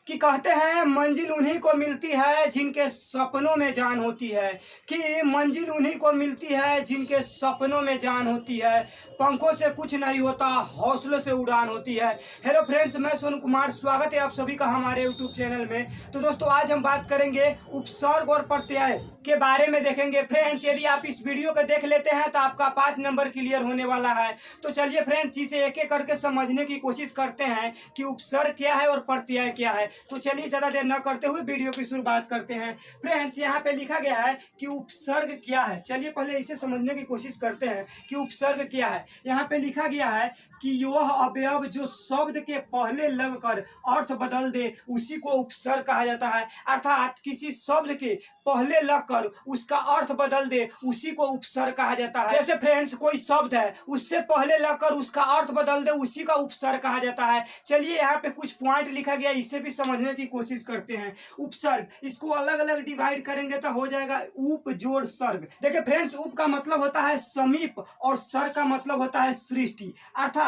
कि कहते हैं मंजिल उन्हीं को मिलती है जिनके सपनों में जान होती है, कि मंजिल उन्हीं को मिलती है जिनके सपनों में जान होती है। पंखों से कुछ नहीं होता, हौसलों से उड़ान होती है। हेलो फ्रेंड्स, मैं सोनू कुमार, स्वागत है आप सभी का हमारे यूट्यूब चैनल में। तो दोस्तों, आज हम बात करेंगे उपसर्ग और प्रत्यय के बारे में देखेंगे। फ्रेंड्स, यदि आप इस वीडियो को देख लेते हैं तो आपका 5 नंबर क्लियर होने वाला है। तो चलिए फ्रेंड्स, इसे एक एक करके समझने की कोशिश करते हैं कि उपसर्ग क्या है और प्रत्यय क्या है। तो चलिए ज़्यादा देर न करते हुए वीडियो की शुरुआत करते हैं। फ्रेंड्स, यहाँ पे लिखा गया है कि उपसर्ग क्या है। चलिए पहले इसे समझने की कोशिश करते हैं कि उपसर्ग क्या है। यहाँ पे लिखा गया है कि वह अवयव जो शब्द के पहले लगकर अर्थ बदल दे उसी को उपसर्ग कहा जाता है। अर्थात किसी शब्द के पहले लगकर उसका अर्थ बदल दे उसी को उपसर्ग कहा जाता है। जैसे फ्रेंड्स, कोई शब्द है, उससे पहले लगकर उसका अर्थ बदल दे उसी का उपसर्ग कहा जाता है। चलिए यहाँ पे कुछ पॉइंट लिखा गया, इसे भी समझने की कोशिश करते हैं। उपसर्ग, इसको अलग अलग डिवाइड करेंगे तो हो जाएगा उप जोड़ सर्ग। देखिए फ्रेंड्स, उप का मतलब होता है समीप और सर्ग का मतलब होता है सृष्टि। अर्थात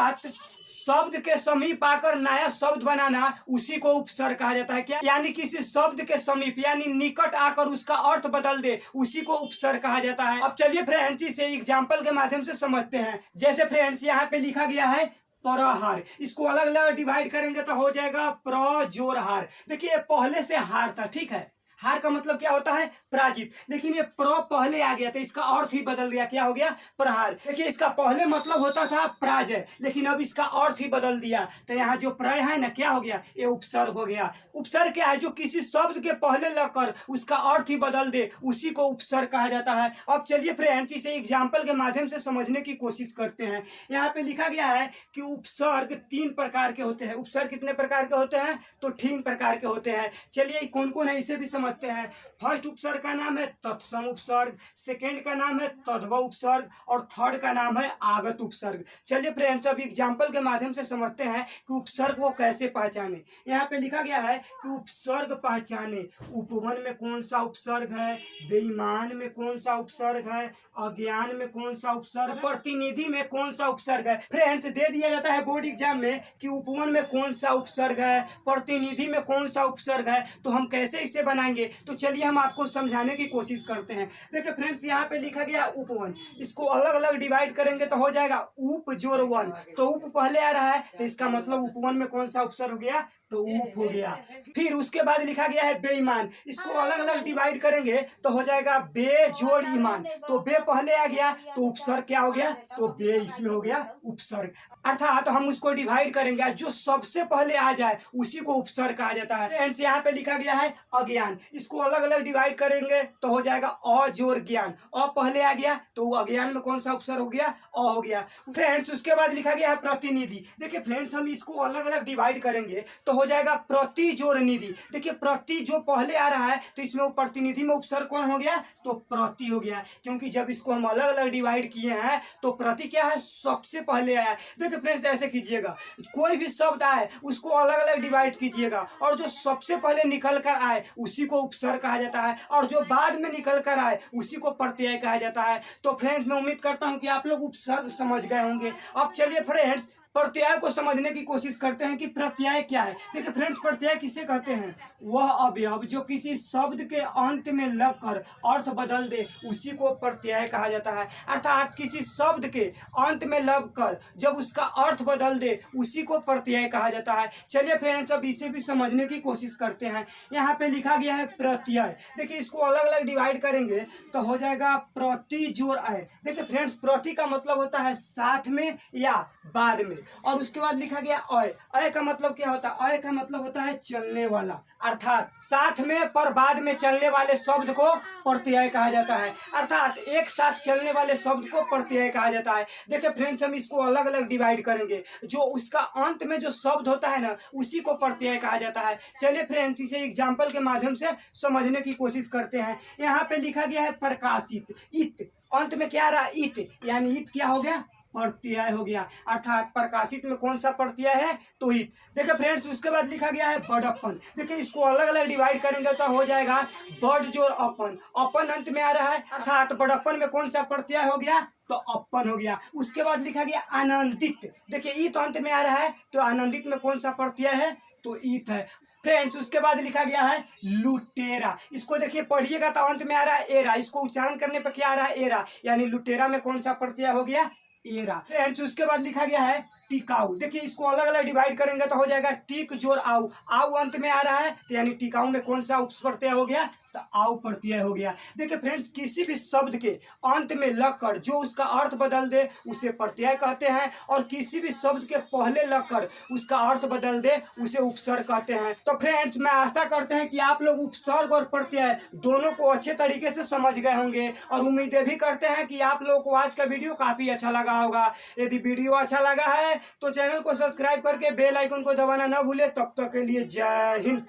शब्द के समीप आकर नया शब्द बनाना उसी को उपसर्ग कहा जाता है। क्या यानी किसी शब्द के समीप यानी निकट आकर उसका अर्थ बदल दे उसी को उपसर्ग कहा जाता है। अब चलिए फ्रेंड्स, इसे एग्जाम्पल के माध्यम से समझते हैं। जैसे फ्रेंड्स, यहाँ पे लिखा गया है प्रहार, इसको अलग अलग डिवाइड करेंगे तो हो जाएगा प्र जोर हार। देखिए पहले से हार था, ठीक है। हार का मतलब क्या होता है? पराजित। लेकिन ये प्र पहले आ गया तो इसका अर्थ ही बदल गया, क्या हो गया? प्रहार। देखिए इसका पहले मतलब होता था पराजय, लेकिन अब इसका अर्थ ही बदल दिया तो यहाँ जो प्रय है ना, क्या हो गया? ये उपसर्ग हो गया। उपसर्ग क्या है? जो किसी शब्द के पहले लगकर उसका अर्थ ही बदल दे उसी को उपसर्ग कहा जाता है। अब चलिए फ्रेंड्स, इसे एग्जाम्पल के माध्यम से समझने की कोशिश करते हैं। यहाँ पे लिखा गया है कि उपसर्ग 3 प्रकार के होते हैं। उपसर्ग कितने प्रकार के होते हैं? तो 3 प्रकार के होते हैं। चलिए कौन कौन है इसे भी समझते हैं। फर्स्ट उपसर्ग का नाम है तत्सम उपसर्ग, सेकेंड का नाम है तद्भव उपसर्ग और थर्ड का नाम है आगत उपसर्ग। चलिए फ्रेंड्स, अब एग्जाम्पल के माध्यम से समझते हैं कि उपसर्ग वो कैसे पहचाने। यहाँ पे लिखा गया है कि उपसर्ग पहचाने, उपवन में कौन सा उपसर्ग है, बेईमान में कौन सा उपसर्ग है, अज्ञान में कौन सा उपसर्ग, प्रतिनिधि में कौन सा उपसर्ग है। फ्रेंड्स, दे दिया जाता है बोर्ड एग्जाम में कि उपवन में कौन सा उपसर्ग है, प्रतिनिधि में कौन सा उपसर्ग है, तो हम कैसे इसे बनाएंगे। तो चलिए हम आपको समझाने की कोशिश करते हैं। देखिए फ्रेंड्स, यहाँ पे लिखा गया उपवन, इसको अलग अलग डिवाइड करेंगे तो हो जाएगा उप जोड़ वन। तो उप पहले आ रहा है तो इसका मतलब उपवन में कौन सा उपसर्ग हो गया? तो उप हो गया। फिर उसके बाद लिखा गया है बेईमान, इसको अलग अलग डिवाइड करेंगे तो हो जाएगा बे जोड़ ईमान। तो बे पहले आ गया तो उपसर्ग क्या हो गया? तो बे इसमें हो गया उपसर्ग। अर्थात हम उसको डिवाइड करेंगे, जो सबसे पहले आ जाए उसी को उपसर्ग कहा जाता है। फ्रेंड्स, यहाँ पे लिखा गया है अज्ञान, इसको अलग अलग डिवाइड करेंगे तो हो जाएगा अ जोड़ ज्ञान। अ पहले आ गया तो अज्ञान में कौन सा उपसर्ग हो गया? अ हो गया। फ्रेंड्स, उसके बाद लिखा गया है प्रतिनिधि। देखिए फ्रेंड्स, हम इसको अलग अलग डिवाइड करेंगे तो हो जाएगा प्रति जोड़ निधि। देखिए प्रति जो पहले आ रहा है तो इसमें वो प्रतिनिधि में उपसर्ग कौन हो गया? तो प्रति हो गया, क्योंकि जब इसको हम अलग अलग डिवाइड किए हैं तो प्रति क्या है? सबसे पहले आया। देखिए फ्रेंड्स, ऐसे कीजिएगा, कोई भी शब्द आए उसको अलग अलग डिवाइड कीजिएगा और जो सबसे पहले निकल कर आए उसी को उपसर्ग कहा जाता है और जो बाद में निकल कर आए उसी को प्रत्यय कहा जाता है। तो फ्रेंड्स, मैं उम्मीद करता हूं कि आप लोग उपसर्ग समझ गए होंगे। अब चलिए फ्रेंड्स, प्रत्यय को समझने की कोशिश करते हैं कि प्रत्यय क्या है। देखिए फ्रेंड्स, प्रत्यय किसे कहते हैं? वह अवयव जो किसी शब्द के अंत में लगकर अर्थ बदल दे उसी को प्रत्यय कहा जाता है। अर्थात किसी शब्द के अंत में लगकर जब उसका अर्थ बदल दे उसी को प्रत्यय कहा जाता है। चलिए फ्रेंड्स, अब इसे भी समझने की कोशिश करते हैं। यहाँ पे लिखा गया है प्रत्यय। देखिए इसको अलग अलग डिवाइड करेंगे तो हो जाएगा प्रति जोड़ अय। देखिए फ्रेंड्स, प्रति का मतलब होता है साथ में या बाद में, और उसके बाद लिखा गया अय। अय का मतलब क्या होता है? अय का मतलब होता है चलने वाला, अर्थात साथ में पर बाद में चलने वाले शब्द को प्रत्यय कहा जाता है। अर्थात एक साथ चलने वाले शब्द को प्रत्यय कहा जाता है। देखिए फ्रेंड्स, हम इसको अलग अलग डिवाइड करेंगे, जो उसका अंत में जो शब्द होता है ना उसी को प्रत्यय कहा जाता है। चलिए फ्रेंड्स, इसे एग्जाम्पल के माध्यम से समझने की कोशिश करते हैं। यहाँ पे लिखा गया है प्रकाशित, इत अंत में क्या रहा? इत, यानी इत क्या हो गया? प्रत्यय हो गया। अर्थात प्रकाशित में कौन सा प्रत्यय है? तो इत। देखिए फ्रेंड्स, उसके बाद लिखा गया है बड़प्पन। देखिए इसको अलग अलग डिवाइड करेंगे तो हो जाएगा बड़ जोड़ अपन। अपन अंत में आ रहा है, अर्थात बड़प्पन में कौन सा प्रत्यय हो गया? तो अपन हो गया। उसके बाद लिखा गया आनंदित। देखिए ईत अंत में आ रहा है तो आनंदित में कौन सा प्रत्यय है? तो ईत है। फ्रेंड्स उसके बाद लिखा गया है लुटेरा। इसको देखिए पढ़िएगा तो अंत में आ रहा है एरा, इसको उच्चारण करने पर क्या आ रहा है एरा, यानी लुटेरा में कौन सा प्रत्यय हो गया एरा। फ्रेंड्स उसके बाद लिखा गया है टिकाऊ। देखिए इसको अलग अलग डिवाइड करेंगे तो हो जाएगा टिक जोर आऊ, आऊ अंत में आ रहा है तो यानी टिकाऊ में कौन सा प्रत्यय हो गया तो आऊ प्रत्यय हो गया। देखिए फ्रेंड्स किसी भी शब्द के अंत में लगकर जो उसका अर्थ बदल दे उसे प्रत्यय कहते हैं, और किसी भी शब्द के पहले लगकर उसका अर्थ बदल दे उसे उपसर्ग कहते हैं। तो फ्रेंड्स मैं आशा करते हैं कि आप लोग उपसर्ग और प्रत्यय दोनों को अच्छे तरीके से समझ गए होंगे, और उम्मीदें भी करते हैं कि आप लोगों को आज का वीडियो काफी अच्छा लगा होगा। यदि वीडियो अच्छा लगा है तो चैनल को सब्सक्राइब करके बेल आइकन को दबाना न भूले। तब तक के लिए जय हिंद।